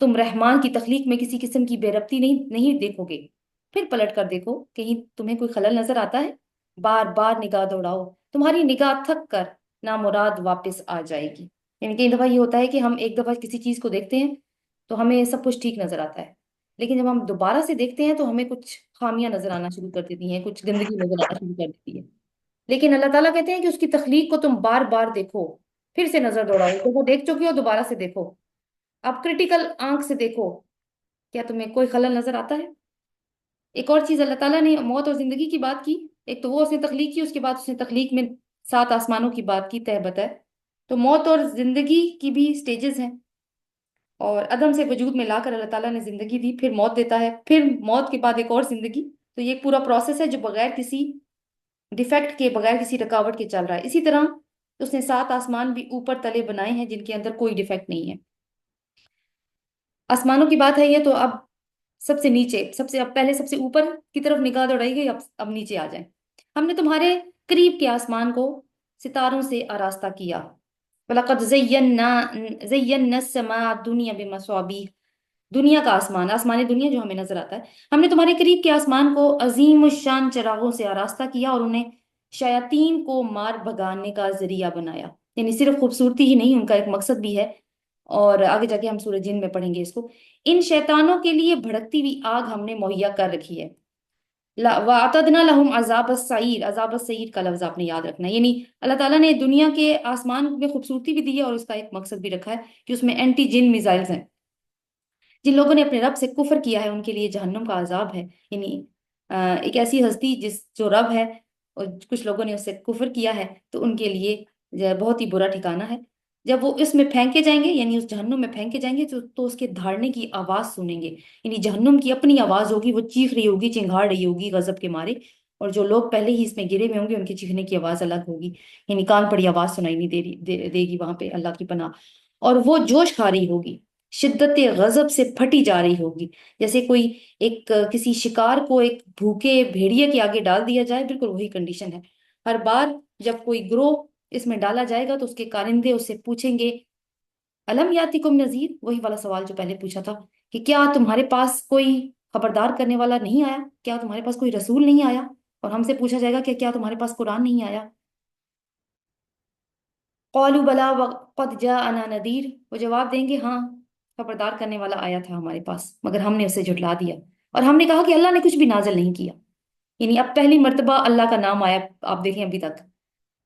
تم رحمان کی تخلیق میں کسی قسم کی بے ربطی نہیں دیکھو گے۔ پھر پلٹ کر دیکھو، کہیں تمہیں کوئی خلل نظر آتا ہے؟ بار بار نگاہ دوڑاؤ، تمہاری نگاہ تھک کر نامراد واپس آ جائے گی۔ یعنی کئی دفعہ یہ ہوتا ہے کہ ہم ایک دفعہ کسی چیز کو دیکھتے ہیں تو ہمیں سب کچھ ٹھیک نظر آتا ہے، لیکن جب ہم دوبارہ سے دیکھتے ہیں تو ہمیں کچھ خامیاں نظر آنا شروع کر دیتی ہیں، کچھ گندگی نظر آنا شروع کر دیتی ہے۔ لیکن اللہ تعالیٰ کہتے ہیں کہ اس کی تخلیق کو تم بار بار دیکھو، پھر سے نظر دوڑاؤ، تو وہ دیکھ چکی ہو دوبارہ سے دیکھو، اب کریٹیکل آنکھ سے دیکھو، کیا تمہیں کوئی خلل نظر آتا ہے؟ ایک اور چیز، اللہ تعالیٰ نے موت اور زندگی کی بات کی، ایک تو وہ اس نے تخلیق کی، اس کے بعد اس نے تخلیق میں سات آسمانوں کی بات کی تہ بتہ۔ تو موت اور زندگی کی بھی سٹیجز ہیں، اور عدم سے وجود میں لا کر اللہ تعالیٰ نے زندگی دی، پھر موت دیتا ہے، پھر موت کے بعد ایک اور زندگی۔ تو یہ ایک پورا پروسیس ہے جو بغیر کسی ڈیفیکٹ کے، بغیر کسی رکاوٹ کے چل رہا ہے۔ اسی طرح اس نے سات آسمان بھی اوپر تلے بنائے ہیں جن کے اندر کوئی ڈیفیکٹ نہیں ہے۔ آسمانوں کی بات ہے یہ، تو اب سب سے نیچے، اب پہلے سب سے اوپر کی طرف نگاہ دوڑائی گئی، اب نیچے آ جائیں۔ ہم نے تمہارے قریب کے آسمان کو ستاروں سے آراستہ کیا۔ وَلَقَدْ زَيَّنَّا السَّمَاءَ الدُّنْيَا بِمَصَابِيحَ، دنیا کا آسمان، آسمان دنیا جو ہمیں نظر آتا ہے، ہم نے تمہارے قریب کے آسمان کو عظیم الشان چراغوں سے آراستہ کیا اور انہیں شیاطین کو مار بھگانے کا ذریعہ بنایا۔ یعنی صرف خوبصورتی ہی نہیں، ان کا ایک مقصد بھی ہے، اور آگے جا کے ہم سورہ جن میں پڑھیں گے اس کو۔ ان شیطانوں کے لیے بھڑکتی ہوئی آگ ہم نے مہیا کر رکھی ہے۔ وَأَعْتَدْنَا لَهُمْ عَذَابَ السَّعِيرِ، عذاب السعیر کا لفظ آپ نے یاد رکھنا ہے۔ یعنی اللہ تعالیٰ نے دنیا کے آسمان میں خوبصورتی بھی دی ہے، اور اس کا ایک مقصد بھی رکھا ہے کہ اس میں اینٹی جن میزائلز ہیں۔ جن لوگوں نے اپنے رب سے کفر کیا ہے ان کے لیے جہنم کا عذاب ہے، یعنی ایک ایسی ہستی جو رب ہے، اور کچھ لوگوں نے اس سے کفر کیا ہے تو ان کے لیے بہت ہی برا ٹھکانہ ہے۔ جب وہ اس میں پھینکے جائیں گے، یعنی اس جہنم میں پھینکے جائیں گے، تو اس کے دھاڑنے کی آواز سنیں گے، یعنی جہنم کی اپنی آواز ہوگی، وہ چیخ رہی ہوگی، چنگھاڑ رہی ہوگی غضب کے مارے، اور جو لوگ پہلے ہی اس میں گرے ہوئے ہوں گے ان کے چیخنے کی آواز الگ ہوگی، یعنی کان پڑی آواز سنائی نہیں دے گی وہاں پہ، اللہ کی پناہ۔ اور وہ جوش کھا رہی ہوگی، شدت غضب سے پھٹی جا رہی ہوگی، جیسے کوئی ایک کسی شکار کو ایک بھوکے بھیڑیے کے آگے ڈال دیا جائے، بالکل وہی کنڈیشن ہے۔ ہر بار جب کوئی گروہ اس میں ڈالا جائے گا تو اس کے کارندے اس سے پوچھیں گے الم یاتکم نذیر، وہی والا سوال جو پہلے پوچھا تھا کہ کیا تمہارے پاس کوئی خبردار کرنے والا نہیں آیا، کیا تمہارے پاس کوئی رسول نہیں آیا؟ اور ہم سے پوچھا جائے گا کہ کیا تمہارے پاس قرآن نہیں آیا؟ قالوا بلا وقد جاءنا نذیر، وہ جواب دیں گے ہاں، خبردار کرنے والا آیا تھا ہمارے پاس، مگر ہم نے اسے جھٹلا دیا، اور ہم نے کہا کہ اللہ نے کچھ بھی نازل نہیں کیا۔ یعنی اب پہلی مرتبہ اللہ کا نام آیا، آپ دیکھیں ابھی تک،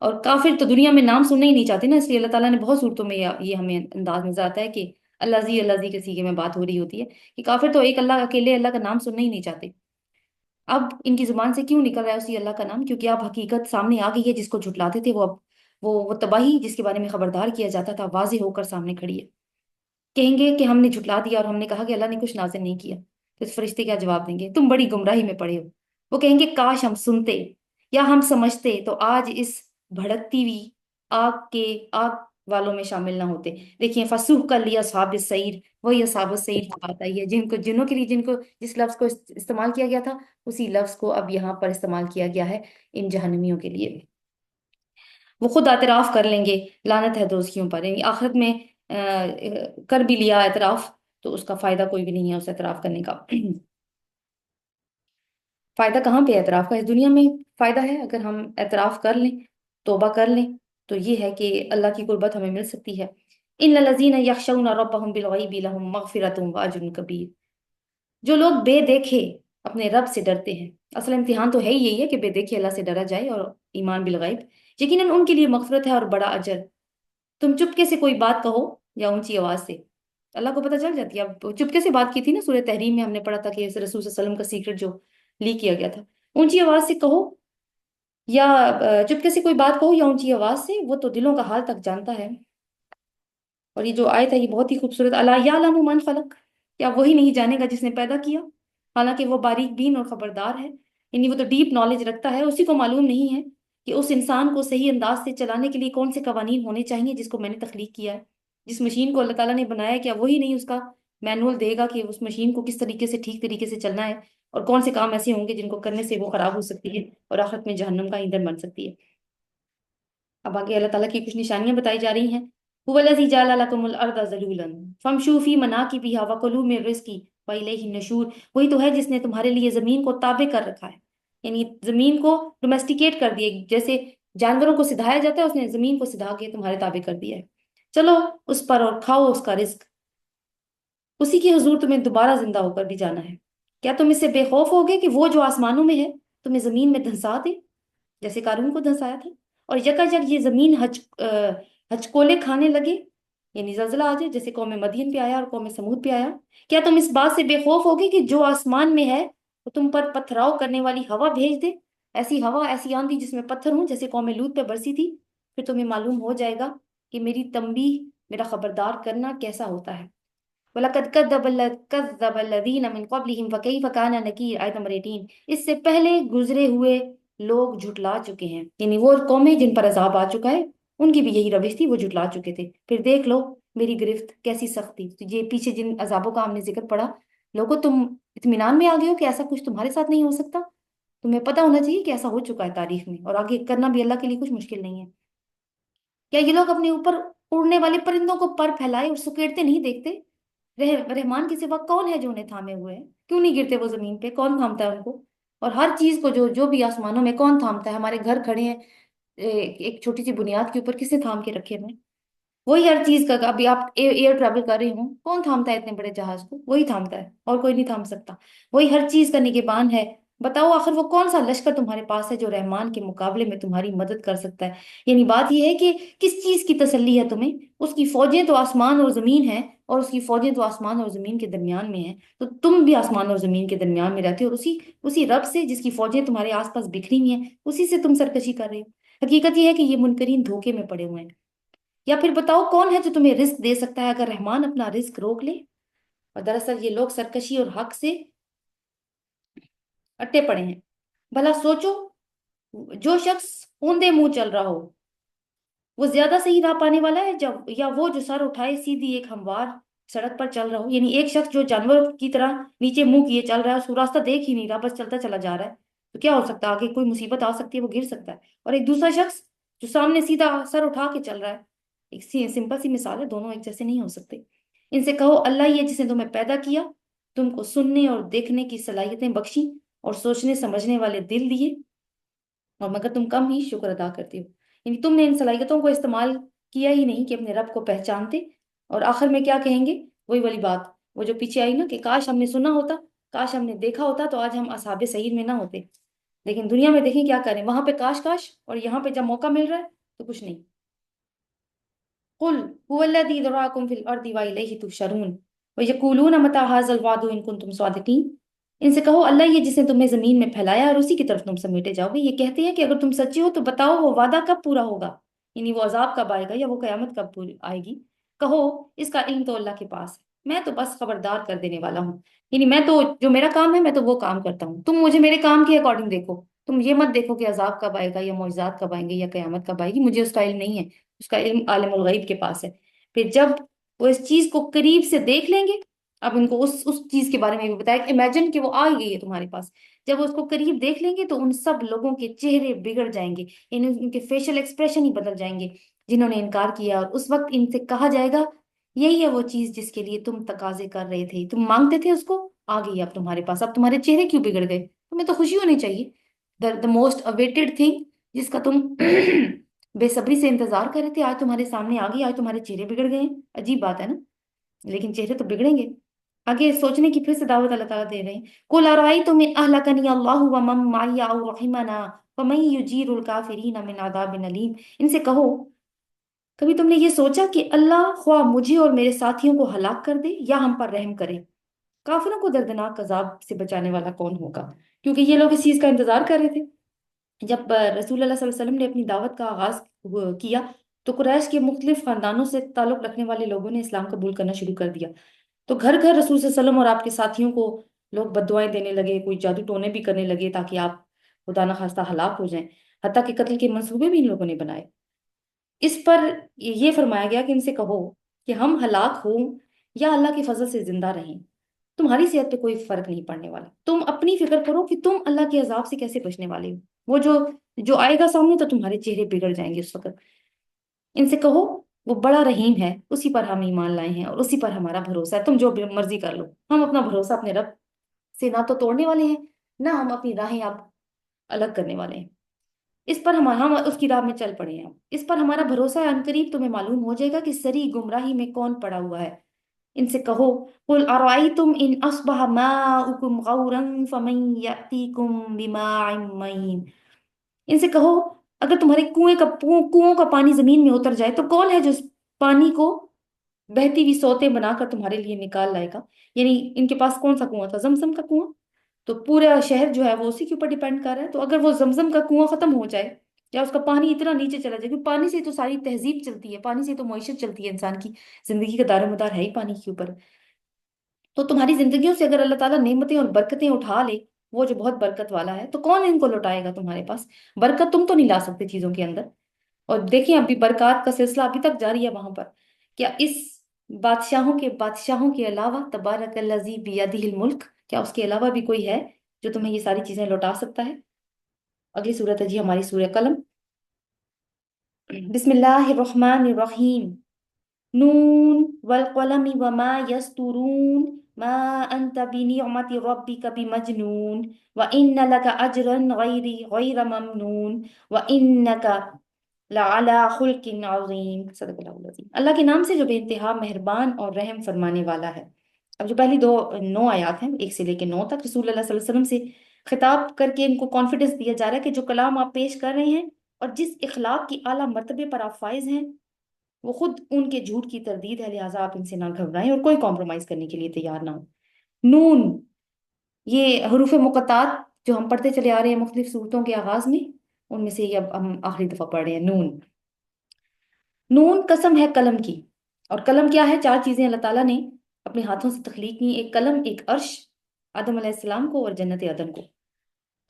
اور کافر تو دنیا میں نام سننا ہی نہیں چاہتے نا، اس لیے اللہ تعالیٰ نے بہت صورتوں میں یہ ہمیں انداز نظر آتا ہے کہ اللہ زی کے سیغے میں بات ہو رہی ہوتی ہے کہ کافر تو ایک اللہ اکیلے اللہ کا نام سننا ہی نہیں چاہتے۔ اب ان کی زبان سے کیوں نکل رہا ہے اسی اللہ کا نام؟ کیونکہ اب حقیقت سامنے آ گئی ہے، جس کو جھٹلاتے تھے وہ اب وہ تباہی جس کے بارے میں خبردار کیا جاتا تھا واضح ہو کر سامنے کھڑی ہے۔ کہیں گے کہ ہم نے جھٹلا دیا اور ہم نے کہا کہ اللہ نے کچھ نازل نہیں کیا، تو اس فرشتے کیا جواب دیں گے؟ تم بڑی گمراہی میں پڑے ہو۔ وہ کہیں گے کاش ہم سنتے یا ہم سمجھتے تو آج اس بھڑکتی ہوئی آگ والوں میں شامل نہ ہوتے۔ دیکھیں فسوح کر لیا اصحاب السعیر، وہی اصحاب السعیر کی بات آئی ہے، جنوں کے لیے جن کو جس لفظ کو استعمال کیا گیا تھا اسی لفظ کو اب یہاں پر استعمال کیا گیا ہے ان جہنمیوں کے لیے۔ وہ خود اعتراف کر لیں گے، لعنت ہے دوزخیوں پر، یعنی آخرت میں کر بھی لیا اعتراف تو اس کا فائدہ کوئی بھی نہیں ہے، اس اعتراف کرنے کا فائدہ کہاں پہ ہے اعتراف کا؟ اس دنیا میں فائدہ ہے اگر ہم اعتراف کر لیں، توبہ کر لیں، تو یہ ہے کہ اللہ کی قربت ہمیں مل سکتی ہے۔ ان الذین یخشون ربهم بالغیب لهم مغفرۃ واجر کبیر، جو لوگ بے دیکھے اپنے رب سے ڈرتے ہیں، اصل امتحان تو ہے ہی یہی ہے کہ بے دیکھے اللہ سے ڈرا جائے اور ایمان بالغیب، یقیناً ان کے لیے مغفرت ہے اور بڑا اجر۔ تم چپکے سے کوئی بات کہو یا اونچی آواز سے، اللہ کو پتہ چل جاتی ہے۔ اب چپکے سے بات کی تھی نا سورہ تحریم میں، ہم نے پڑھا تھا کہ رسول صلی اللہ علیہ وسلم کا سیکرٹ جو لیک کیا گیا تھا، اونچی آواز سے کہو یا چپکے سے کوئی بات کہو یا اونچی آواز سے، وہ تو دلوں کا حال تک جانتا ہے۔ اور یہ جو آیت ہے یہ بہت ہی خوبصورت، الا یعلم من خلق، کیا وہی نہیں جانے گا جس نے پیدا کیا؟ حالانکہ وہ باریک بین اور خبردار ہے، یعنی وہ تو ڈیپ نالج رکھتا ہے، اسی کو معلوم نہیں ہے کہ اس انسان کو صحیح انداز سے چلانے کے لیے کون سے قوانین ہونے چاہیے جس کو میں نے تخلیق کیا ہے۔ جس مشین کو اللہ تعالیٰ نے بنایا ہے، کیا وہی نہیں اس کا مینول دے گا کہ اس مشین کو کس طریقے سے ٹھیک طریقے سے چلنا ہے، اور کون سے کام ایسے ہوں گے جن کو کرنے سے وہ خراب ہو سکتی ہے اور آخرت میں جہنم کا ایندھن بن سکتی ہے۔ اب آگے اللہ تعالیٰ کی کچھ نشانیاں بتائی جا رہی ہیں هو الذی جعل لکم الارض ذلولا فامشوا فی مناکبها وکلوا من رزقہ والیہ النشور، وہی تو ہے جس نے تمہارے لیے زمین کو تابع کر رکھا ہے، یعنی زمین کو ڈومیسٹیکیٹ کر دیا، جیسے جانوروں کو سدھایا جاتا ہے اس نے زمین کو سدھا کے تمہارے تابع کر دیا ہے، چلو اس پر اور کھاؤ اس کا رزق، اسی کے حضور تمہیں دوبارہ زندہ ہو کر بھی جانا ہے۔ کیا تم اس سے بے خوف ہوگے کہ وہ جو آسمانوں میں ہے تمہیں زمین میں دھنسا دے جیسے قارون کو دھنسایا تھا، اور یکایک یہ زمین ہچکولے کھانے لگے، یعنی زلزلہ آ جائے جیسے قوم مدین پہ آیا اور قوم سمود پہ آیا؟ کیا تم اس بات سے بے خوف ہوگے کہ جو آسمان میں ہے وہ تم پر پتھراؤ کرنے والی ہوا بھیج دے، ایسی ہوا، ایسی آندھی جس میں پتھر ہوں جیسے قوم لوط پہ برسی تھی؟ پھر تمہیں معلوم ہو جائے گا کہ میری تنبیہ، میرا خبردار کرنا کیسا ہوتا ہے۔ وَلَقَدْ كَذَّبَ الَّذِينَ مِن قَبْلِهِمْ فَكَيْفَ كَانَ نَكِيرِ، آیت نمبر 18۔ اس سے پہلے گزرے ہوئے لوگ جھٹلا چکے ہیں، یعنی وہ قومیں جن پر عذاب آ چکا ہے ان کی بھی یہی روش تھی، وہ جھٹلا چکے تھے، پھر دیکھ لو میری گرفت کیسی سخت تھی۔ تو یہ پیچھے جن عذابوں کا ہم نے ذکر پڑھا، لوگوں تم اطمینان میں آ گئے ہو کہ ایسا کچھ تمہارے ساتھ نہیں ہو سکتا؟ تمہیں پتہ ہونا چاہیے کہ ایسا ہو چکا ہے تاریخ میں، اور آگے کرنا بھی اللہ کے لیے کچھ مشکل نہیں ہے۔ کیا یہ لوگ اپنے اوپر اڑنے والے پرندوں کو پر پھیلائے اور سکیڑتے نہیں دیکھتے؟ رحمان کے سوا کون ہے جو انہیں تھامے ہوئے ہیں؟ کیوں نہیں گرتے وہ زمین پہ؟ کون تھامتا ہے ان کو؟ اور ہر چیز کو جو بھی آسمانوں میں کون تھامتا ہے؟ ہمارے گھر کھڑے ہیں ایک چھوٹی سی بنیاد کے اوپر، کس نے تھام کے رکھے ہیں؟ وہی ہر چیز کا، ابھی آپ ایئر ٹریول کر رہے ہوں، کون تھامتا ہے اتنے بڑے جہاز کو؟ وہی تھامتا ہے، اور کوئی نہیں تھام سکتا۔ وہی ہر چیز کا نگہبان ہے۔ بتاؤ آخر وہ کون سا لشکر تمہارے پاس ہے جو رحمان کے مقابلے میں تمہاری مدد کر سکتا ہے؟ یعنی بات یہ ہے کہ کس چیز کی تسلی ہے تمہیں؟ اس کی فوجیں تو آسمان اور زمین ہیں، اور اس کی فوجیں تو آسمان اور زمین کے درمیان میں ہیں، تو تم بھی آسمان اور زمین کے درمیان میں رہتے ہو، اور اسی رب سے جس کی فوجیں تمہارے آس پاس بکھری ہوئی ہیں، اسی سے تم سرکشی کر رہے ہو۔ حقیقت یہ ہے کہ یہ منکرین دھوکے میں پڑے ہوئے ہیں۔ یا پھر بتاؤ کون ہے جو تمہیں رزق دے سکتا ہے اگر رحمان اپنا رزق روک لے؟ اور دراصل یہ لوگ سرکشی اور حق سے اٹے پڑے ہیں۔ بھلا سوچو، جو شخص اوندے منہ چل رہا ہو وہ زیادہ صحیح راہ پانے والا ہے، یا وہ جو سر اٹھائے سیدھی ایک ہموار سڑک پر چل رہا ہو؟ یعنی ایک شخص جو جانور کی طرح نیچے منہ کیے چل رہا ہے، اس کو راستہ دیکھ ہی نہیں رہا، بس چلتا چلا جا رہا ہے، تو کیا ہو سکتا ہے؟ آگے کوئی مصیبت آ سکتی ہے، وہ گر سکتا ہے۔ اور ایک دوسرا شخص جو سامنے سیدھا سر اٹھا کے چل رہا ہے، ایک سمپل سی مثال ہے، دونوں ایک جیسے نہیں ہو سکتے۔ ان سے کہو اللہ ہی ہے جس نے تمہیں پیدا کیا، تم کو سننے اور دیکھنے کی صلاحیتیں بخشی اور سوچنے سمجھنے والے دل دیے، اور مگر تم کم ہی شکر ادا کرتے ہو۔ یعنی تم نے ان صلاحیتوں کو استعمال کیا ہی نہیں کہ اپنے رب کو پہچانتے۔ اور آخر میں کیا کہیں گے؟ وہی والی بات، وہ جو پیچھے آئی نا، کہ کاش ہم نے سنا ہوتا، کاش ہم نے دیکھا ہوتا تو آج ہم اصحاب سعیر میں نہ ہوتے۔ لیکن دنیا میں دیکھیں کیا کریں، وہاں پہ کاش کاش، اور یہاں پہ جب موقع مل رہا ہے تو کچھ نہیں۔ قل هو الذی ذراکم فی الارض والیہ تحشرون ویقولون متی ھذا الوعد ان کنتم صادقین۔ ان سے کہو اللہ یہ جس نے تمہیں زمین میں پھیلایا اور اسی کی طرف تم سمیٹے جاؤ گے۔ یہ کہتے ہیں کہ اگر تم سچے ہو تو بتاؤ وہ وعدہ کب پورا ہوگا، یعنی وہ عذاب کب آئے گا، یا وہ قیامت کب پوری آئے گی؟ کہو اس کا علم تو اللہ کے پاس ہے، میں تو بس خبردار کر دینے والا ہوں، یعنی میں تو جو میرا کام ہے میں تو وہ کام کرتا ہوں، تم مجھے میرے کام کے اکارڈنگ دیکھو، تم یہ مت دیکھو کہ عذاب کب آئے گا یا معجزات کب آئیں گے یا قیامت کب آئے گی، مجھے اس کا علم نہیں ہے، اس کا علم عالم الغیب کے پاس ہے۔ پھر جب وہ اس چیز کو قریب سے دیکھ لیں گے، اب ان کو اس چیز کے بارے میں بھی بتایا کہ امیجن کہ وہ آ گئی ہے تمہارے پاس، جب وہ اس کو قریب دیکھ لیں گے تو ان سب لوگوں کے چہرے بگڑ جائیں گے، یعنی ان کے فیشل ایکسپریشن ہی بدل جائیں گے جنہوں نے انکار کیا، اور اس وقت ان سے کہا جائے گا یہی ہے وہ چیز جس کے لیے تم تقاضے کر رہے تھے، تم مانگتے تھے، اس کو آ گئی اب تمہارے پاس، اب تمہارے چہرے کیوں بگڑ گئے؟ تمہیں تو خوشی ہونی چاہیے، دا موسٹ اویٹڈ تھنگ جس کا تم بے صبری سے انتظار کر رہے تھے، آج تمہارے سامنے آ گئی، آج تمہارے چہرے بگڑ گئے ہیں۔ عجیب بات ہے نا، لیکن چہرے تو بگڑیں گے۔ آگے سوچنے کی پھر سے دعوت اللہ تعالیٰ دے رہے ہیں، قُلْ أَرَأَيْتُمْ إِنْ أَهْلَكَنِيَ اللَّهُ وَمَن مَّعِيَ أَوْ رَحِمَنَا فَمَن يُجِيرُ الْكَافِرِينَ مِنْ عَذَابٍ أَلِيمٍ۔ ان سے کہو کبھی تم نے یہ سوچا کہ اللہ خواہ مجھے اور میرے ساتھیوں کو ہلاک کر دے یا ہم پر رحم کرے، کافروں کو دردناک عذاب سے بچانے والا کون ہوگا؟ کیونکہ یہ لوگ اس چیز کا انتظار کر رہے تھے۔ جب رسول اللہ صلی اللہ علیہ وسلم نے اپنی دعوت کا آغاز کیا تو قریش کے مختلف خاندانوں سے تعلق رکھنے والے لوگوں نے اسلام قبول کرنا شروع کر دیا، تو گھر گھر رسول صلی اللہ علیہ وسلم اور آپ کے ساتھیوں کو لوگ بددعائیں دینے لگے، کوئی جادو ٹونے بھی کرنے لگے تاکہ آپ خدا نخواستہ ہلاک ہو جائیں، حتیٰ کہ قتل کے منصوبے بھی ان لوگوں نے بنائے۔ اس پر یہ فرمایا گیا کہ ان سے کہو کہ ہم ہلاک ہوں یا اللہ کے فضل سے زندہ رہیں، تمہاری صحت پہ کوئی فرق نہیں پڑنے والا، تم اپنی فکر کرو کہ تم اللہ کے عذاب سے کیسے بچنے والے ہو، وہ جو آئے گا سامنے تو تمہارے چہرے بگڑ جائیں گے اس وقت۔ ان سے کہو وہ بڑا رحیم ہے، اسی پر ہم ایمان لائے ہیں اور اسی پر ہمارا بھروسہ ہے۔ تم جو بھی مرضی کر لو، ہم اپنا بھروسہ اپنے رب سے نہ تو توڑنے والے ہیں، نہ ہم اپنی راہیں آپ الگ کرنے والے ہیں۔ اس پر ہم اس کی راہ میں چل پڑے ہیں، اس پر ہمارا بھروسہ ہے۔ عنقریب تمہیں معلوم ہو جائے گا کہ سری گمراہی میں کون پڑا ہوا ہے۔ ان سے کہو، قل ارائیتم ان اصبح ماؤکم غورا فمن یأتیکم بماء معین۔ ان سے کہو، اگر تمہارے کنویں کا پانی زمین میں اتر جائے تو کون ہے جو اس پانی کو بہتی ہوئی سوتے بنا کر تمہارے لیے نکال لائے گا؟ یعنی ان کے پاس کون سا کنواں تھا؟ زمزم کا کنواں۔ تو پورا شہر جو ہے وہ اسی کے اوپر ڈیپینڈ کر رہا ہے۔ تو اگر وہ زمزم کا کنواں ختم ہو جائے یا اس کا پانی اتنا نیچے چلا جائے، کیونکہ پانی سے تو ساری تہذیب چلتی ہے، پانی سے تو معیشت چلتی ہے، انسان کی زندگی کا دار و مدار ہے ہی پانی کے اوپر۔ تو تمہاری زندگیوں سے اگر اللہ تعالیٰ نعمتیں اور برکتیں اٹھا لے، وہ جو بہت برکت والا ہے، تو کون ان کو لوٹائے گا تمہارے پاس؟ برکت تم تو نہیں لا سکتے چیزوں کے اندر۔ اور دیکھیں ابھی برکات کا سلسلہ ابھی تک جاری ہے وہاں پر۔ کیا اس بادشاہوں کے علاوہ، تبارک الذی بیدہ الملک، کیا اس کے علاوہ بھی کوئی ہے جو تمہیں یہ ساری چیزیں لوٹا سکتا ہے؟ اگلی صورت ہے جی ہماری سورہ قلم۔ بسم اللہ الرحمن الرحیم، نون والقلم وما یسطرون ما انت بنعمت ربک بمجنون وان لک اجرا غیر ممنون وانک لعلی خلق عظیم۔ صدق اللہ العظیم۔ اللہ کے نام سے جو بے انتہا مہربان اور رحم فرمانے والا ہے۔ اب جو پہلی 9 آیات ہیں، 1 سے لے کے 9 تک، رسول اللہ صلی اللہ علیہ وسلم سے خطاب کر کے ان کو کانفیڈنس دیا جا رہا ہے کہ جو کلام آپ پیش کر رہے ہیں اور جس اخلاق کی اعلیٰ مرتبے پر آپ فائز ہیں، وہ خود ان کے جھوٹ کی تردید ہے، لہٰذا آپ ان سے نہ گھبرائیں اور کوئی کمپرومائز کرنے کے لیے تیار نہ ہو۔ نون، یہ حروف مقطعات جو ہم پڑھتے چلے آ رہے ہیں مختلف صورتوں کے آغاز میں، ان میں سے یہ اب ہم آخری دفعہ پڑھ رہے ہیں۔ نون، نون قسم ہے قلم کی۔ اور قلم کیا ہے؟ 4 چیزیں اللہ تعالیٰ نے اپنے ہاتھوں سے تخلیق کی، ایک قلم، ایک عرش، آدم علیہ السلام کو، اور جنت عدن کو۔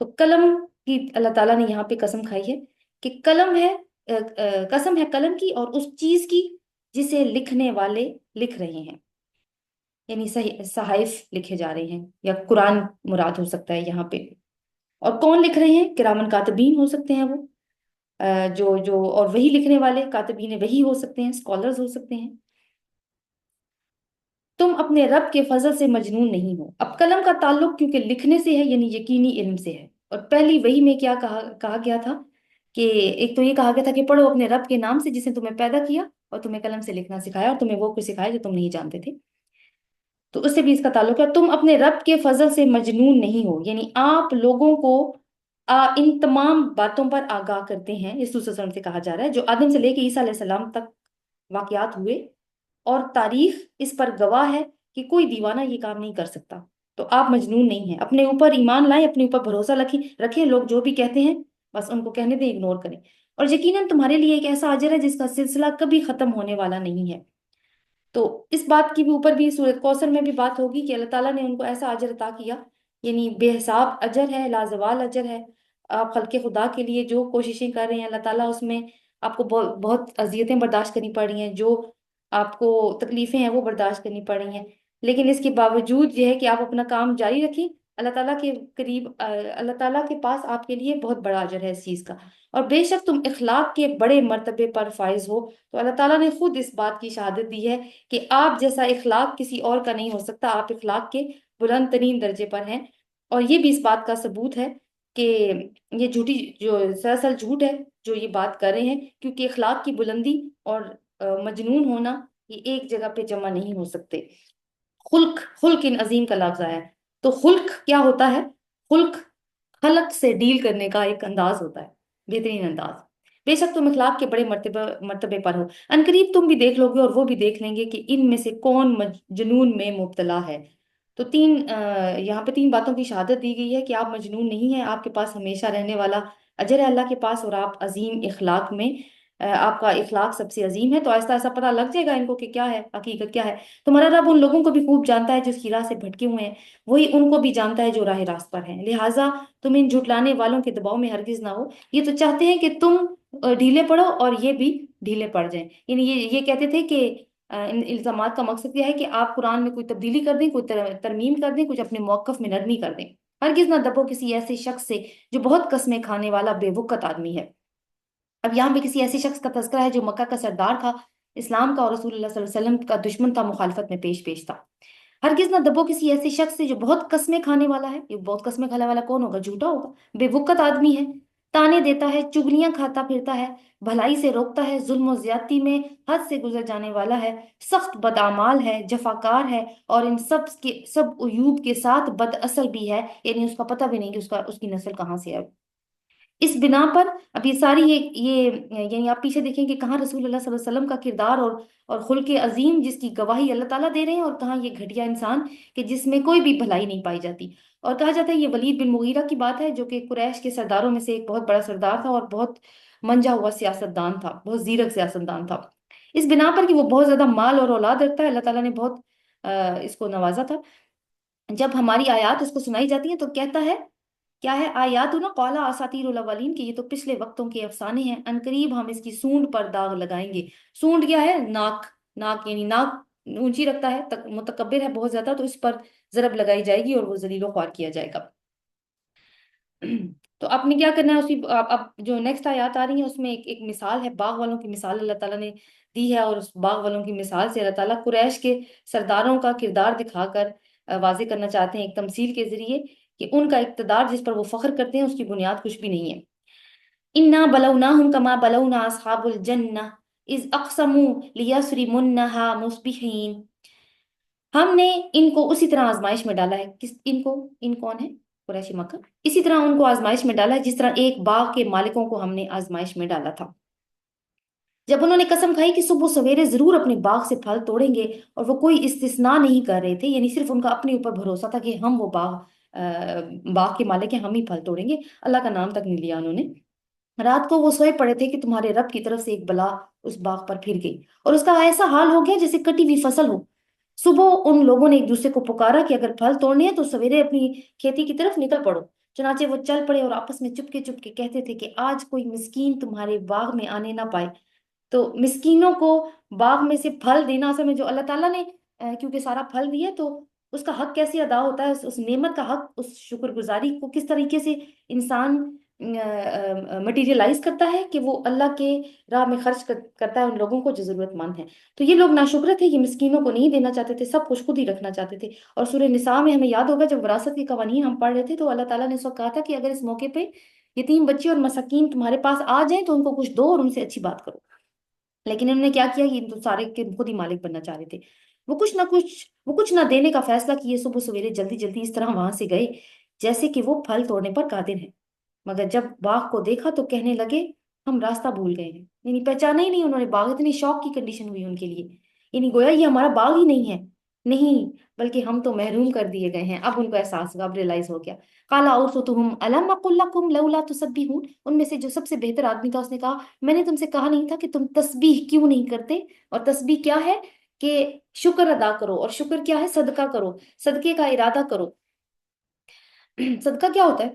تو قلم کی اللہ تعالیٰ نے یہاں پہ قسم کھائی ہے کہ قلم ہے، قسم ہے قلم کی اور اس چیز کی جسے لکھنے والے لکھ رہے ہیں، یعنی صحائف لکھے جا رہے ہیں، یا قرآن مراد ہو سکتا ہے یہاں پہ۔ اور کون لکھ رہے ہیں؟ کرامن کاتبین ہو سکتے ہیں وہ، جو اور وہی لکھنے والے کاتبین وہی ہو سکتے ہیں، اسکالرز ہو سکتے ہیں۔ تم اپنے رب کے فضل سے مجنون نہیں ہو۔ اب قلم کا تعلق کیونکہ لکھنے سے ہے، یعنی یقینی علم سے ہے۔ اور پہلی وحی میں کیا کہا گیا تھا کہ ایک تو یہ کہا گیا تھا کہ پڑھو اپنے رب کے نام سے جس نے تمہیں پیدا کیا اور تمہیں قلم سے لکھنا سکھایا اور تمہیں وہ کچھ سکھایا جو تم نہیں جانتے تھے۔ تو اس سے بھی اس کا تعلق ہے، تم اپنے رب کے فضل سے مجنون نہیں ہو، یعنی آپ لوگوں کو ان تمام باتوں پر آگاہ کرتے ہیں۔ یسوع صلی اللہ علیہ وسلم سے کہا جا رہا ہے جو آدم سے لے کے عیسیٰ علیہ السلام تک واقعات ہوئے، اور تاریخ اس پر گواہ ہے کہ کوئی دیوانہ یہ کام نہیں کر سکتا۔ تو آپ مجنون نہیں ہیں، اپنے اوپر ایمان لائیں، اپنے اوپر بھروسہ رکھیں۔ لوگ جو بھی کہتے ہیں بس ان کو کہنے دیں، اگنور کریں۔ اور یقیناً تمہارے لیے ایک ایسا اجر ہے جس کا سلسلہ کبھی ختم ہونے والا نہیں ہے۔ تو اس بات کی بھی اوپر بھی سورۃ کوثر میں بھی بات ہوگی کہ اللہ تعالیٰ نے ان کو ایسا اجر عطا کیا، یعنی بے حساب اجر ہے، لازوال اجر ہے۔ آپ خلق خدا کے لیے جو کوششیں کر رہے ہیں، اللہ تعالیٰ اس میں آپ کو بہت اذیتیں برداشت کرنی پڑ رہی ہیں، جو آپ کو تکلیفیں ہیں وہ برداشت کرنی پڑ رہی ہیں، لیکن اس کے باوجود یہ ہے کہ آپ اپنا کام جاری رکھیں۔ اللہ تعالیٰ کے قریب، اللہ تعالیٰ کے پاس آپ کے لیے بہت بڑا اجر ہے اس چیز کا۔ اور بے شک تم اخلاق کے بڑے مرتبے پر فائز ہو۔ تو اللہ تعالیٰ نے خود اس بات کی شہادت دی ہے کہ آپ جیسا اخلاق کسی اور کا نہیں ہو سکتا، آپ اخلاق کے بلند ترین درجے پر ہیں۔ اور یہ بھی اس بات کا ثبوت ہے کہ یہ جھوٹی جو سراسر جھوٹ ہے جو یہ بات کر رہے ہیں، کیونکہ اخلاق کی بلندی اور مجنون ہونا یہ ایک جگہ پہ جمع نہیں ہو سکتے۔ خلق ان عظیم کا لفظ آیا ہے۔ تو خلق کیا ہوتا ہے؟ خلق خلق سے ڈیل کرنے کا ایک انداز ہوتا ہے، بہترین انداز۔ بے شک تم اخلاق کے بڑے مرتبے پر ہو۔ عنقریب تم بھی دیکھ لو گے اور وہ بھی دیکھ لیں گے کہ ان میں سے کون جنون میں مبتلا ہے۔ تو یہاں پہ 3 باتوں کی شہادت دی گئی ہے کہ آپ مجنون نہیں ہیں، آپ کے پاس ہمیشہ رہنے والا اجر ہے اللہ کے پاس، اور آپ عظیم اخلاق میں، آپ کا اخلاق سب سے عظیم ہے۔ تو آہستہ آہستہ پتہ لگ جائے گا ان کو کہ کیا ہے حقیقت، کیا ہے۔ تمہارا رب ان لوگوں کو بھی خوب جانتا ہے جو اس کی راہ سے بھٹکے ہوئے ہیں، وہی ان کو بھی جانتا ہے جو راہ راست پر ہیں، لہٰذا تم ان جھٹلانے والوں کے دباؤ میں ہرگز نہ ہو۔ یہ تو چاہتے ہیں کہ تم ڈھیلے پڑو اور یہ بھی ڈھیلے پڑ جائیں، یعنی یہ کہتے تھے کہ ان الزامات کا مقصد یہ ہے کہ آپ قرآن میں کوئی تبدیلی کر دیں، کوئی ترمیم کر دیں، کچھ اپنے موقف میں نرمی کر دیں۔ ہرگز نہ دبو کسی ایسے شخص سے جو بہت قسمیں کھانے والا بے وقت آدمی ہے۔ اب یہاں پہ کسی ایسے شخص کا تذکرہ ہے جو مکہ کا سردار تھا، اسلام کا اور رسول اللہ صلی اللہ علیہ وسلم کا دشمن تھا، مخالفت میں پیش پیش تھا۔ ہرگز نہ دبو کسی ایسے شخص سے جو بہت قسمیں کھانے والا ہے۔ یہ بہت قسمیں کھانے والا کون ہوگا؟ جھوٹا ہوگا، بے وقت آدمی ہے، تانے دیتا ہے، چگلیاں کھاتا پھرتا ہے، بھلائی سے روکتا ہے، ظلم و زیادتی میں حد سے گزر جانے والا ہے، سخت بدعمال ہے، جفاکار ہے، اور ان سب عیوب کے ساتھ بد اصل بھی ہے، یعنی اس کا پتہ بھی نہیں کہ اس کی نسل کہاں سے ہے۔ اس بنا پر اب یہ ساری یعنی آپ پیچھے دیکھیں کہ کہاں رسول اللہ صلی اللہ علیہ وسلم کا کردار اور خلق عظیم جس کی گواہی اللہ تعالیٰ دے رہے ہیں، اور کہاں یہ گھٹیا انسان کہ جس میں کوئی بھی بھلائی نہیں پائی جاتی۔ اور کہا جاتا ہے یہ ولید بن مغیرہ کی بات ہے، جو کہ قریش کے سرداروں میں سے ایک بہت بڑا سردار تھا، اور بہت منجا ہوا سیاست دان تھا، بہت زیرک سیاست دان تھا۔ اس بنا پر کہ وہ بہت زیادہ مال اور اولاد رکھتا ہے، اللہ تعالیٰ نے بہت اس کو نوازا تھا۔ جب ہماری آیات اس کو سنائی جاتی ہیں تو کہتا ہے کیا ہے، آیات نا قالا اساطیر الاولین، کہ یہ تو پچھلے وقتوں کے افسانے ہیں، ان قریب ہم اس کی سونڈ پر داغ لگائیں گے۔ سونڈ کیا ہے؟ ناک، ناک یعنی ناک اونچی رکھتا ہے، متکبر ہے بہت زیادہ، تو اس پر ضرب لگائی جائے گی اور وہ ذلیل و خوار کیا جائے گا۔ تو آپ نے کیا کرنا ہے، اسی اب جو نیکسٹ آیات آ رہی ہیں اس میں ایک مثال ہے، باغ والوں کی مثال اللہ تعالیٰ نے دی ہے، اور اس باغ والوں کی مثال سے اللہ تعالیٰ قریش کے سرداروں کا کردار دکھا کر واضح کرنا چاہتے ہیں ایک تمثیل کے ذریعے، کہ ان کا اقتدار جس پر وہ فخر کرتے ہیں اس کی بنیاد کچھ بھی نہیں ہے۔ انا بلوناہم کما بلونا اصحاب الجنہ اذ اقسموا لیصرمنہا مصبحین، ہم نے ان کو اسی طرح آزمائش میں ڈالا ہے، ان کون ہے؟ قریش مکہ، اسی طرح ان کو آزمائش میں ڈالا ہے جس طرح ایک باغ کے مالکوں کو ہم نے آزمائش میں ڈالا تھا، جب انہوں نے قسم کھائی کہ صبح سویرے ضرور اپنے باغ سے پھل توڑیں گے، اور وہ کوئی استثناء نہیں کر رہے تھے، یعنی صرف ان کا اپنے اوپر بھروسہ تھا کہ ہم وہ باغ کے مالک ہیں، ہم ہی پھل توڑیں گے، اللہ کا نام تک نہیں لیا انہوں نے۔ رات کو وہ سوئے پڑے تھے کہ تمہارے رب کی طرف سے ایک بلا اس باغ پر پھر گئی، اور اس کا ایسا حال ہو گیا جیسے کٹی ہوئی فصل ہو۔ صبح ان لوگوں نے ایک دوسرے کو پکارا کہ اگر پھل توڑنے ہیں تو سویرے اپنی کھیتی کی طرف نکل پڑو، چنانچہ وہ چل پڑے اور آپس میں چپ کے کہتے تھے کہ آج کوئی مسکین تمہارے باغ میں آنے نہ پائے۔ تو مسکینوں کو باغ میں سے پھل دینا، اصل میں جو اللہ تعالیٰ نے کیونکہ سارا پھل دیا، تو اس کا حق کیسے ادا ہوتا ہے، اس نعمت کا حق، اس شکر گزاری کو کس طریقے سے انسان مٹیریلائز کرتا ہے کہ وہ اللہ کے راہ میں خرچ کرتا ہے ان لوگوں کو جو ضرورت مند ہیں۔ تو یہ لوگ ناشکر تھے، یہ مسکینوں کو نہیں دینا چاہتے تھے، سب کچھ خود ہی رکھنا چاہتے تھے۔ اور سورہ نساء میں ہمیں یاد ہوگا جب وراثت کے قوانین ہم پڑھ رہے تھے تو اللہ تعالیٰ نے اس وقت کہا تھا کہ اگر اس موقع پہ یتیم بچے اور مساکین تمہارے پاس آ جائیں تو ان کو کچھ دو اور ان سے اچھی بات کرو، لیکن انہوں نے کیا کیا، یہ تو سارے کے خود ہی مالک بننا چاہ رہے تھے۔ وہ کچھ نہ دینے کا فیصلہ کیے، صبح سویرے جلدی جلدی اس طرح وہاں سے گئے جیسے کہ وہ پھل توڑنے پر قادر ہیں، مگر جب باغ کو دیکھا تو کہنے لگے ہم راستہ بھول گئے ہیں، یعنی پہچانا ہی نہیں انہوں نے باغ، اتنی شوق کی کنڈیشن ہوئی ان کے لیے، یعنی گویا یہ ہمارا باغ ہی نہیں ہے، نہیں بلکہ ہم تو محروم کر دیے گئے ہیں۔ اب ان کو احساس ہوا، اب ریلائز ہو گیا۔ قال اوسطهم الم اقل لكم لولا تسبحون، ان میں سے جو سب سے بہتر آدمی تھا اس نے کہا میں نے تم سے کہا نہیں تھا کہ تم تسبیح کیوں نہیں کرتے؟ اور تسبیح کیا ہے کہ شکر ادا کرو، اور شکر کیا ہے؟ صدقہ کرو، صدقے کا ارادہ کرو۔ صدقہ کیا ہوتا ہے؟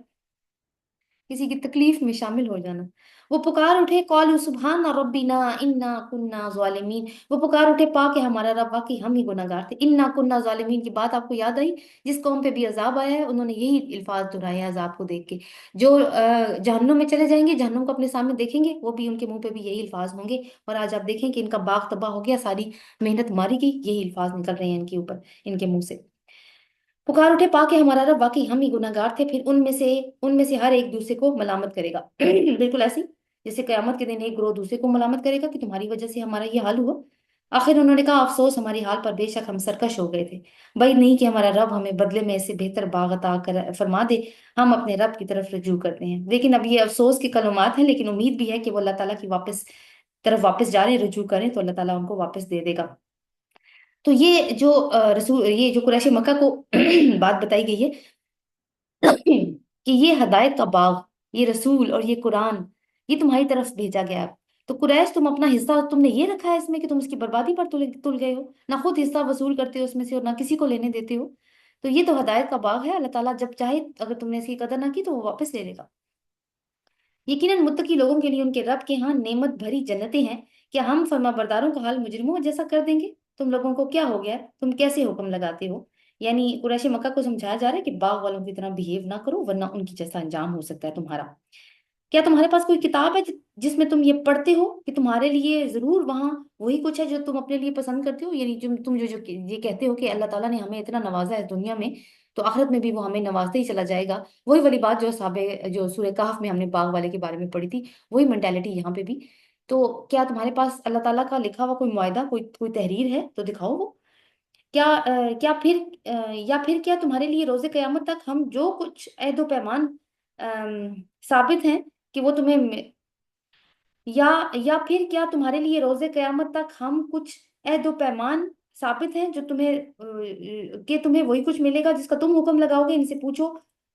کسی کی تکلیف میں شامل ہو جانا۔ وہ پکار اٹھے قالوا سبحان ربنا انا کنا ظالمین، وہ پکار اٹھے پاک ہے ہمارا رب، واقعی ہم ہی گناہگار تھے۔ انا کنا ظالمین کی بات آپ کو یاد آئی؟ جس قوم پہ بھی عذاب آیا ہے انہوں نے یہی الفاظ دہرائے ہیں عذاب کو دیکھ کے، جو جہنم میں چلے جائیں گے، جہنم کو اپنے سامنے دیکھیں گے، وہ بھی ان کے منہ پہ بھی یہی الفاظ ہوں گے۔ اور آج آپ دیکھیں کہ ان کا باغ تباہ ہو گیا، ساری محنت ماری گئی، یہی الفاظ نکل رہے ہیں ان کے اوپر، ان کے منہ سے۔ پکار اٹھے پاک ہے ہمارا رب، واقعی ہم ہی گناہ گار تھے، پھر ان میں سے ہر ایک دوسرے کو ملامت کرے گا بالکل ایسی جیسے قیامت کے دن ایک گروہ دوسرے کو ملامت کرے گا کہ تمہاری وجہ سے ہمارا یہ حال ہوا۔ آخر انہوں نے کہا افسوس ہماری حال پر، بے شک ہم سرکش ہو گئے تھے، بھائی نہیں کہ ہمارا رب ہمیں بدلے میں ایسے بہتر باغ عطا فرما دے، ہم اپنے رب کی طرف رجوع کرتے ہیں۔ لیکن اب یہ افسوس کے کلمات ہیں، لیکن امید بھی ہے کہ وہ اللہ تعالیٰ کی طرف واپس جا رہے ہیں، رجوع کریں تو اللہ تعالیٰ ان کو واپس دے دے گا۔ تو یہ جو یہ جو قریش مکہ کو بات بتائی گئی ہے کہ یہ ہدایت کا باغ، یہ رسول اور یہ قرآن یہ تمہاری طرف بھیجا گیا ہے، تو قریش تم اپنا حصہ تم نے یہ رکھا ہے اس میں کہ تم اس کی بربادی پر تل گئے ہو، نہ خود حصہ وصول کرتے ہو اس میں سے اور نہ کسی کو لینے دیتے ہو۔ تو یہ تو ہدایت کا باغ ہے، اللہ تعالیٰ جب چاہے اگر تم نے اس کی قدر نہ کی تو وہ واپس لے لے گا۔ یقیناً متقی لوگوں کے لیے ان کے رب کے ہاں نعمت بھری جنتیں ہیں، کیا ہم فرما برداروں کا حال مجرموں جیسا کر دیں گے؟ تم لوگوں کو کیا ہو گیا ہے؟ تم کیسے حکم لگاتے ہو؟ یعنی قریش مکہ کو سمجھایا جا رہا ہے کہ باغ والوں کی طرح بہیو نہ کرو ورنہ ان کی جیسا انجام ہو سکتا ہے تمہارا۔ کیا تمہارے پاس کوئی کتاب ہے جس میں تم یہ پڑھتے ہو کہ تمہارے لیے ضرور وہاں وہی کچھ ہے جو تم اپنے لیے پسند کرتے ہو؟ یعنی تم جو یہ کہتے ہو کہ اللہ تعالیٰ نے ہمیں اتنا نوازا ہے دنیا میں، تو آخرت میں بھی وہ ہمیں نوازتے ہی چلا جائے گا، وہی والی بات جو جو سورہ کہف میں ہم نے باغ والے کے بارے میں پڑھی تھی، وہی مینٹالٹی یہاں پہ بھی۔ تو کیا تمہارے پاس اللہ تعالیٰ کا لکھا ہوا کوئی معاہدہ، کوئی تحریر ہے تو دکھاؤ وہ۔ کیا کیا پھر یا پھر کیا تمہارے لیے روز قیامت تک ہم جو کچھ عہد و پیمان ثابت ہیں کہ وہ تمہیں یا پھر کیا تمہارے لیے روز قیامت تک ہم کچھ عہد و پیمان ثابت ہیں جو تمہیں کہ تمہیں وہی کچھ ملے گا جس کا تم حکم لگاؤ گے؟ ان سے پوچھو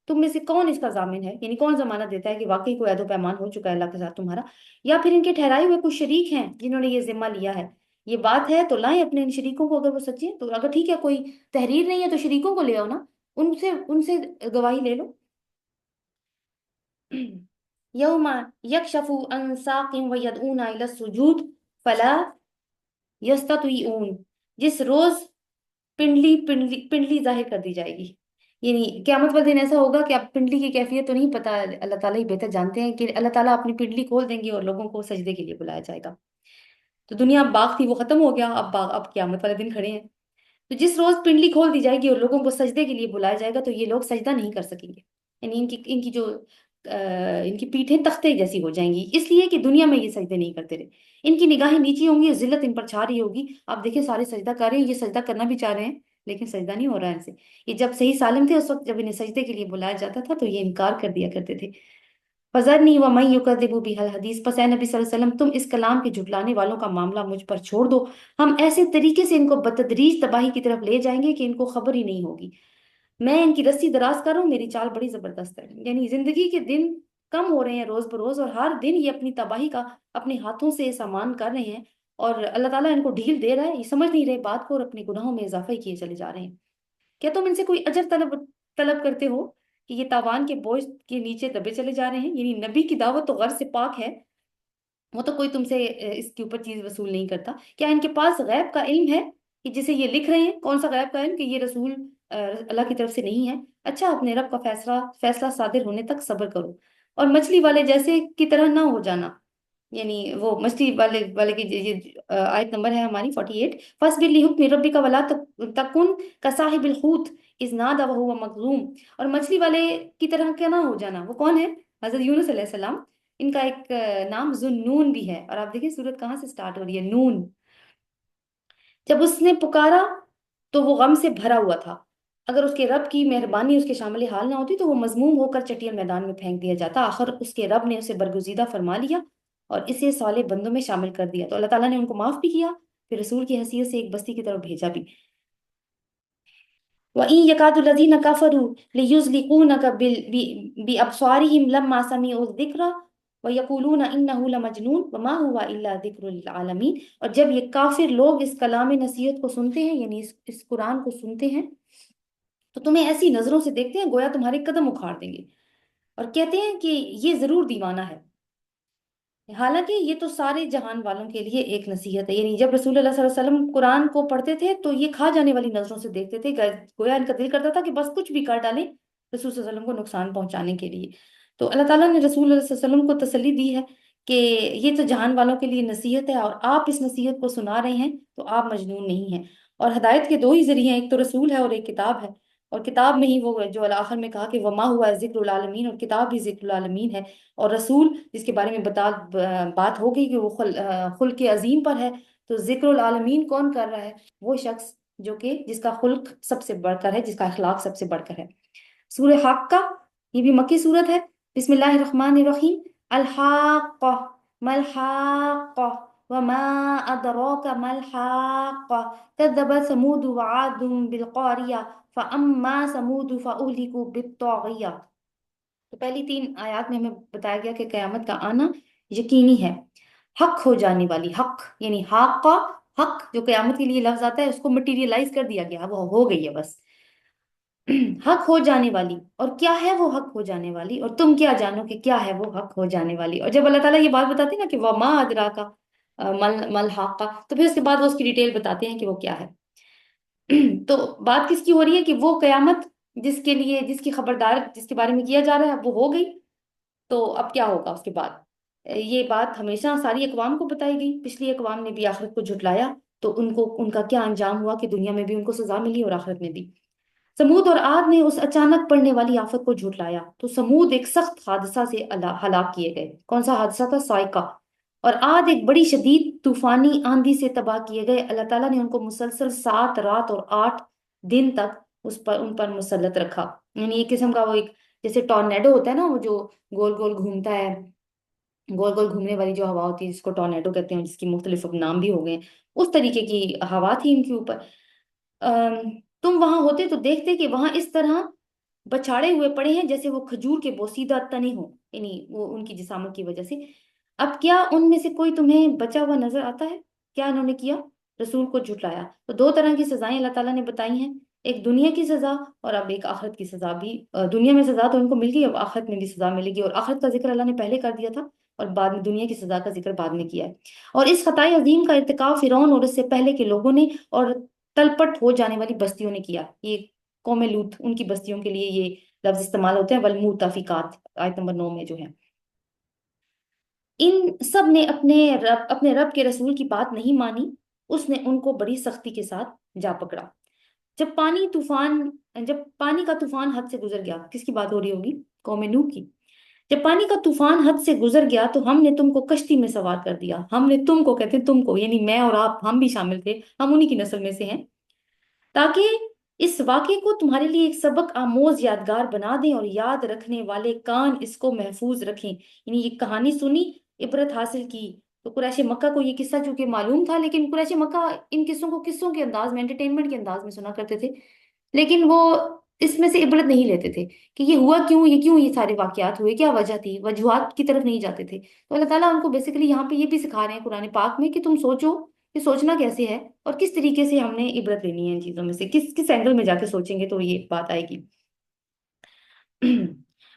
تم میں سے کون اس کا ضامن ہے، یعنی کون ضمانت دیتا ہے کہ واقعی کوئی عہد و پیمان ہو چکا ہے اللہ کے ساتھ تمہارا؟ یا پھر ان کے ٹھہرائے ہوئے کچھ شریک ہیں جنہوں نے یہ ذمہ لیا ہے؟ یہ بات ہے تو لائیں اپنے ان شریکوں کو، اگر وہ سچے ہیں تو، اگر ٹھیک ہے کوئی تحریر نہیں ہے تو شریکوں کو لے آؤ نا، ان سے گواہی لے لو۔ یوم یکشف عن ساق ویدعون الی السجود فلا یستطیعون، جس روز پنڈلی ظاہر کر دی جائے گی، یعنی قیامت والے دن ایسا ہوگا کہ اب پنڈلی کی کیفیت تو نہیں پتا، اللہ تعالیٰ ہی بہتر جانتے ہیں کہ اللہ تعالیٰ اپنی پنڈلی کھول دیں گے اور لوگوں کو سجدے کے لیے بلایا جائے گا۔ تو دنیا اب باغ تھی وہ ختم ہو گیا، اب قیامت والے دن کھڑے ہیں۔ تو جس روز پنڈلی کھول دی جائے گی اور لوگوں کو سجدے کے لیے بلایا جائے گا تو یہ لوگ سجدہ نہیں کر سکیں گے، یعنی ان کی جو ان کی پیٹھیں تختے جیسی ہو جائیں گی، اس لیے کہ دنیا میں یہ سجدے نہیں کرتے رہے، ان کی نگاہیں نیچی ہوں گی اور ذلت ان پر چھا رہی ہوگی۔ آپ دیکھیں سارے سجدہ کر رہے ہیں، یہ سجدہ کرنا بھی چاہ رہے ہیں لیکن سجدہ نہیں ہو رہا ہے ان سے۔ یہ جب صحیح سالم تھے اس وقت جب انہیں سجدے کے لیے بلایا جاتا تھا تو یہ انکار کر دیا کرتے تھے۔ فَذَرْنِي وَمَن يُكَذِّبُ بِهَا الْحَدِيث، پس اے نبی صلی اللہ علیہ وسلم تم اس کلام کے جھٹلانے والوں کا معاملہ مجھ پر چھوڑ دو، ہم ایسے طریقے سے ان کو بتدریج تباہی کی طرف لے جائیں گے کہ ان کو خبر ہی نہیں ہوگی۔ میں ان کی رسی دراز کروں، میری چال بڑی زبردست ہے، یعنی زندگی کے دن کم ہو رہے ہیں روز بروز، اور ہر دن یہ اپنی تباہی کا اپنے ہاتھوں سے سامان کر رہے ہیں، اور اللہ تعالیٰ ان کو ڈھیل دے رہا ہے، یہ سمجھ نہیں رہے بات کو اور اپنے گناہوں میں اضافہ ہی کیے چلے جا رہے ہیں۔ کیا تم ان سے کوئی اجر طلب کرتے ہو کہ یہ تاوان کے بوجھ کے نیچے دبے چلے جا رہے ہیں؟ یعنی نبی کی دعوت تو غرض سے پاک ہے، وہ تو کوئی تم سے اس کے اوپر چیز وصول نہیں کرتا۔ کیا ان کے پاس غیب کا علم ہے کہ جسے یہ لکھ رہے ہیں؟ کون سا غیب کا علم کہ یہ رسول اللہ کی طرف سے نہیں ہے؟ اچھا اپنے رب کا فیصلہ صادر ہونے تک صبر کرو، اور مچھلی والے جیسے کی طرح نہ ہو جانا، یعنی وہ مچھلی والے کی یہ آیت نمبر ہے ہماری 48۔ فاصبر لحکم ربک ولا تکن کصاحب الحوت اذ نادى وهو مظلوم، اور مچھلی والے کی طرح کیا نہ ہو جانا، وہ کون ہے؟ حضرت یونس علیہ السلام، ان کا ایک نام ذوالنون بھی ہے، اور آپ دیکھیں سورت کہاں سے سٹارٹ ہو رہی ہے، نون۔ جب اس نے پکارا تو وہ غم سے بھرا ہوا تھا، اگر اس کے رب کی مہربانی اس کے شامل حال نہ ہوتی تو وہ مذموم ہو کر چٹیل میدان میں پھینک دیا جاتا، آخر اس کے رب نے اسے برگزیدہ فرما لیا اور اسے صالح بندوں میں شامل کر دیا، تو اللہ تعالیٰ نے ان کو معاف بھی کیا، پھر رسول کی حیثیت سے ایک بستی کی طرف بھیجا بھی۔ وَإِن يَكَادُ الَّذِينَ كَفَرُوا لِيُزْلِقُونَكَ بِأَبْصَارِهِمْ لَمَّا سَمِعُوا الذِّكْرَ وَيَقُولُونَ إِنَّهُ لَمَجْنُونٌ وَمَا هُوَ إِلَّا ذِكْرٌ لِّلْعَالَمِينَ، اور جب یہ کافر لوگ اس کلام نصیحت کو سنتے ہیں، یعنی اس قرآن کو سنتے ہیں، تو تمہیں ایسی نظروں سے دیکھتے ہیں گویا تمہارے قدم اکھاڑ دیں گے، اور کہتے ہیں کہ یہ ضرور دیوانہ ہے، حالانکہ یہ تو سارے جہان والوں کے لیے ایک نصیحت ہے۔ یعنی جب رسول اللہ صلی اللہ علیہ وسلم قرآن کو پڑھتے تھے تو یہ کھا جانے والی نظروں سے دیکھتے تھے، گویا ان کا دل کرتا تھا کہ بس کچھ بھی کر ڈالیں رسول صلی اللہ علیہ وسلم کو نقصان پہنچانے کے لیے۔ تو اللہ تعالیٰ نے رسول اللہ صلی اللہ علیہ وسلم کو تسلی دی ہے کہ یہ تو جہان والوں کے لیے نصیحت ہے، اور آپ اس نصیحت کو سنا رہے ہیں تو آپ مجنون نہیں ہیں، اور ہدایت کے دو ہی ذریعے ہیں، ایک تو رسول ہے اور ایک کتاب ہے، اور کتاب میں ہی وہ جو آخر میں کہا کہ وما ہوا ذکر العالمین، اور کتاب بھی ذکر العالمین ہے، اور رسول جس کے بارے میں بات ہو گئی کہ وہ خلق عظیم پر ہے، تو ذکر العالمین کون کر رہا ہے؟ وہ شخص جو کہ جس کا خلق سب سے بڑھ کر ہے، جس کا اخلاق سب سے بڑھ کر ہے۔ سورہ حاقہ، یہ بھی مکی صورت ہے۔ بسم اللہ الرحمن الرحیم۔ الحاقہ ما الحاقہ وما ادراک ما الحاقہ کذبت ثمود وعاد بالقاریہ فاما ثمود فاہلکوا بالطاغیہ۔ تو پہلی 3 آیات میں ہمیں بتایا گیا کہ قیامت کا آنا یقینی ہے، حق ہو جانے والی، حق یعنی حاقہ، حق جو قیامت کے لیے لفظ آتا ہے اس کو مٹیریلائز کر دیا گیا، وہ ہو گئی ہے بس، حق ہو جانے والی۔ اور کیا ہے وہ حق ہو جانے والی، اور تم کیا جانو کہ کیا ہے وہ حق ہو جانے والی؟ اور جب اللہ تعالیٰ یہ بات بتاتے ہیں نا کہ وما ادراکا مل حاقہ، تو پھر اس کے بعد وہ اس کی ڈیٹیل بتاتے ہیں کہ وہ کیا ہے۔ تو بات کس کی ہو رہی ہے کہ وہ قیامت جس کے لیے، جس کی خبردار جس کے بارے میں کیا جا رہا ہے وہ ہو گئی، تو اب کیا ہوگا اس کے بعد؟ یہ بات ہمیشہ ساری اقوام کو بتائی گئی، پچھلی اقوام نے بھی آخرت کو جھٹلایا، تو ان کو ان کا کیا انجام ہوا کہ دنیا میں بھی ان کو سزا ملی اور آخرت میں بھی۔ سمود اور عاد نے اس اچانک پڑنے والی آفت کو جھٹلایا تو سمود ایک سخت حادثہ سے ہلاک کیے گئے۔ کون سا حادثہ تھا؟ صاعقہ۔ اور عاد ایک بڑی شدید طوفانی آندھی سے تباہ کیے گئے۔ اللہ تعالیٰ نے ان کو مسلسل 7 رات اور 8 دن تک ان پر مسلط رکھا، یعنی ایک قسم کا وہ ایک جیسے ٹورنیڈو ہوتا ہے نا، وہ جو گول گول گھومتا ہے، گول گول گھومنے والی جو ہوا ہوتی ہے جس کو ٹورنیڈو کہتے ہیں، جس کی مختلف نام بھی ہو گئے ہیں، اس طریقے کی ہوا تھی ان کے اوپر۔ ام، تم وہاں ہوتے تو دیکھتے کہ وہاں اس طرح بچھاڑے ہوئے پڑے ہیں جیسے وہ کھجور کے بوسیدہ تنے ہوں، یعنی وہ ان کی جسامت کی وجہ سے۔ اب کیا ان میں سے کوئی تمہیں بچا ہوا نظر آتا ہے؟ کیا انہوں نے کیا؟ رسول کو جھٹلایا۔ تو دو طرح کی سزائیں اللہ تعالیٰ نے بتائی ہیں، ایک دنیا کی سزا اور اب ایک آخرت کی سزا بھی۔ دنیا میں سزا تو ان کو مل گئی، اب آخرت میں بھی سزا ملے گی، اور آخرت کا ذکر اللہ نے پہلے کر دیا تھا اور بعد میں دنیا کی سزا کا ذکر بعد میں کیا ہے۔ اور اس خطائے عظیم کا ارتکاب فرعون اور اس سے پہلے کے لوگوں نے اور تلپٹ ہو جانے والی بستیوں نے کیا۔ یہ قوم لوط، ان کی بستیوں کے لیے یہ لفظ استعمال ہوتے ہیں، والمؤتفقات آیت نمبر 9 میں جو ہے۔ ان سب نے اپنے رب کے رسول کی بات نہیں مانی، اس نے ان کو بڑی سختی کے ساتھ جا پکڑا۔ جب پانی کا طوفان حد سے گزر گیا، کس کی بات ہو رہی ہوگی؟ قوم نوح کی۔ جب پانی کا طوفان حد سے گزر گیا تو ہم نے تم کو کشتی میں سوار کر دیا۔ ہم نے تم کو کہتے ہیں تم کو، یعنی میں اور آپ، ہم بھی شامل تھے، ہم انہی کی نسل میں سے ہیں، تاکہ اس واقعے کو تمہارے لیے ایک سبق آموز یادگار بنا دیں اور یاد رکھنے والے کان اس کو محفوظ رکھیں۔ یعنی یہ کہانی سنی، عبرت حاصل کی۔ تو قریش مکہ کو یہ قصہ چونکہ معلوم تھا، لیکن قریش مکہ ان قصوں کو قصوں کے انداز میں، انٹرٹینمنٹ کے انداز میں سنا کرتے تھے، لیکن وہ اس میں سے عبرت نہیں لیتے تھے کہ یہ ہوا کیوں، یہ سارے واقعات ہوئے، کیا وجہ تھی، وجوہات کی طرف نہیں جاتے تھے۔ تو اللہ تعالیٰ ان کو بیسیکلی یہاں پہ یہ بھی سکھا رہے ہیں قرآن پاک میں کہ تم سوچو کہ سوچنا کیسے ہے اور کس طریقے سے ہم نے عبرت لینی ہے ان چیزوں میں سے، کس کس اینگل میں جا کے سوچیں گے تو یہ بات آئے گی۔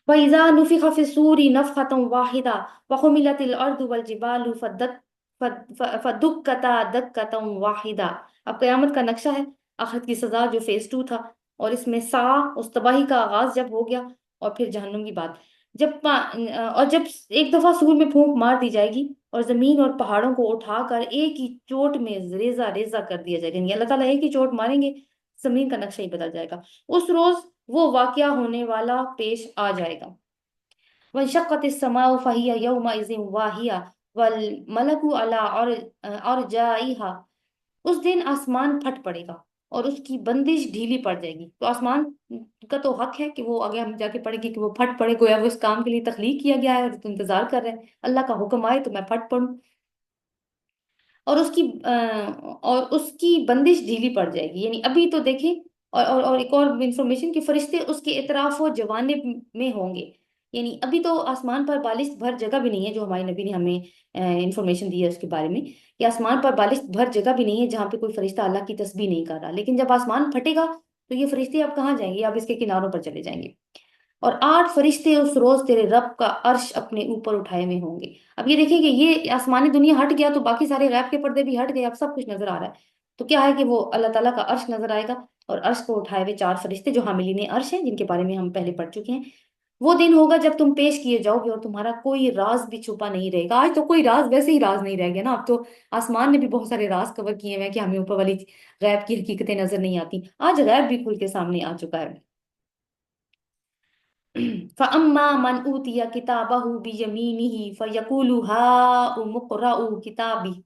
وَإِذَا نُفِخَ فِي الصُّورِ نَفْخَةٌ وَاحِدَةٌ وَحُمِلَتِ الْأَرْضُ وَالْجِبَالُ فَدُكَّتَا دَكَّةً وَاحِدَةً۔ اب قیامت کا نقشہ ہے، آخرت کی سزا جو فیز 2 تھا، اور اس میں اس تباہی کا آغاز جب ہو گیا، اور پھر جہنم کی بات، جب ایک دفعہ سور میں پھونک مار دی جائے گی اور زمین اور پہاڑوں کو اٹھا کر ایک ہی چوٹ میں ریزہ ریزہ کر دیا جائے گا، یعنی اللہ تعالیٰ ایک ہی چوٹ ماریں گے، زمین کا نقشہ ہی بدل جائے گا۔ اس روز وہ واقعہ ہونے والا پیش آ جائے گا۔ وَانشَقَّتِ السَّمَاءُ فَهِيَ يَوْمَئِذٍ وَاهِيَةٌ وَالْمَلَكُ عَلَىٰ أَرْجَائِهَا۔ اس دن آسمان پھٹ پڑے گا اور اس کی بندش ڈھیلی پڑ جائے گی۔ تو آسمان کا تو حق ہے کہ وہ آگے ہم جا کے پڑھیں گے کہ وہ پھٹ پڑے، گویا وہ اس کام کے لیے تخلیق کیا گیا ہے اور تو انتظار کر رہے ہیں اللہ کا حکم آئے تو میں پھٹ پڑوں، اور اس کی بندش ڈھیلی پڑ جائے گی۔ یعنی ابھی تو دیکھیں، اور ایک اور انفارمیشن کہ فرشتے اس کے اطراف و جوانب میں ہوں گے، یعنی ابھی تو آسمان پر بالشت بھر جگہ بھی نہیں ہے، جو ہمارے نبی نے ہمیں انفارمیشن دی ہے اس کے بارے میں، کہ آسمان پر بالشت بھر جگہ بھی نہیں ہے جہاں پہ کوئی فرشتہ اللہ کی تسبیح نہیں کر رہا، لیکن جب آسمان پھٹے گا تو یہ فرشتے اب کہاں جائیں گے؟ اب اس کے کناروں پر چلے جائیں گے۔ اور 8 فرشتے اس روز تیرے رب کا عرش اپنے اوپر اٹھائے ہوئے ہوں گے۔ اب یہ دیکھیں کہ یہ آسمانی دنیا ہٹ گیا تو باقی سارے غیب کے پردے بھی ہٹ گئے، اب سب کچھ نظر آ رہا ہے۔ تو کیا ہے کہ وہ اللہ تعالیٰ کا عرش نظر آئے گا، اور عرش کو اٹھائے ہوئے 4 فرشتے جو حاملین عرش ہیں، جن کے بارے میں ہم پہلے پڑھ چکے ہیں۔ وہ دن ہوگا جب تم پیش کیے جاؤ گے اور تمہارا کوئی راز بھی چھپا نہیں رہے گا۔ آج تو کوئی راز ویسے ہی راز نہیں رہ گیا نا، اب تو آسمان نے بھی بہت سارے راز کور کیے ہوئے ہیں کہ ہمیں اوپر والی غیب کی حقیقتیں نظر نہیں آتی، آج غیب بھی کھل کے سامنے آ چکا ہے۔ فَأَمَّا مَنْ أُوتِيَ كِتَابَهُ بِيَمِينِهِ فَيَقُولُ هَاؤُمُ اقْرَءُوا كِتَابِيَهْ۔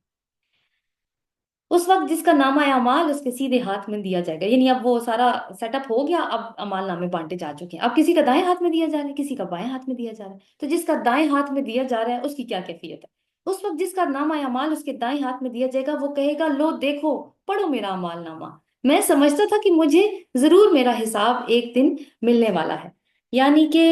اس وقت جس کا نامہ اعمال اس کے سیدھے ہاتھ میں دیا جائے گا، یعنی اب وہ سارا سیٹ اپ ہو گیا، اب اعمال نامے بانٹے جا چکے ہیں، اب کسی کا دائیں ہاتھ میں دیا جا رہا ہے، کسی کا بائیں ہاتھ میں دیا جا رہا ہے۔ تو جس کا دائیں ہاتھ میں دیا جا رہا ہے اس کی کیا کیفیت ہے؟ اس وقت جس کا نامہ اعمال اس کے دائیں ہاتھ میں دیا جائے گا، وہ کہے گا لو دیکھو، پڑھو میرا اعمال نامہ، میں سمجھتا تھا کہ مجھے ضرور میرا حساب ایک دن ملنے والا ہے۔ یعنی کہ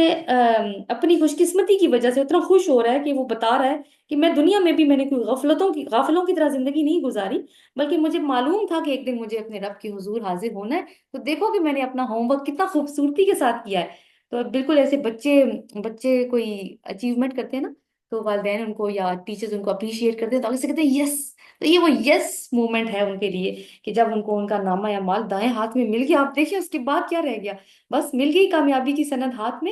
اپنی خوش قسمتی کی وجہ سے اتنا خوش ہو رہا ہے کہ وہ بتا رہا ہے کہ میں دنیا میں بھی میں نے کوئی غافلوں کی طرح زندگی نہیں گزاری، بلکہ مجھے معلوم تھا کہ ایک دن مجھے اپنے رب کے حضور حاضر ہونا ہے، تو دیکھو کہ میں نے اپنا ہوم ورک کتنا خوبصورتی کے ساتھ کیا ہے۔ تو بالکل ایسے بچے بچے کوئی اچیومنٹ کرتے ہیں نا، تو والدین ان کو یا ٹیچرز ان کو اپریشیٹ کرتے ہیں، تو آگے سے کہتے ہیں یس، تو یہ وہ یس مومنٹ ہے ان کے لیے کہ جب ان کو ان کا نامہ اعمال دائیں ہاتھ میں مل گیا، آپ دیکھیں اس کے بعد کیا رہ گیا، بس مل گئی کامیابی کی سند ہاتھ میں،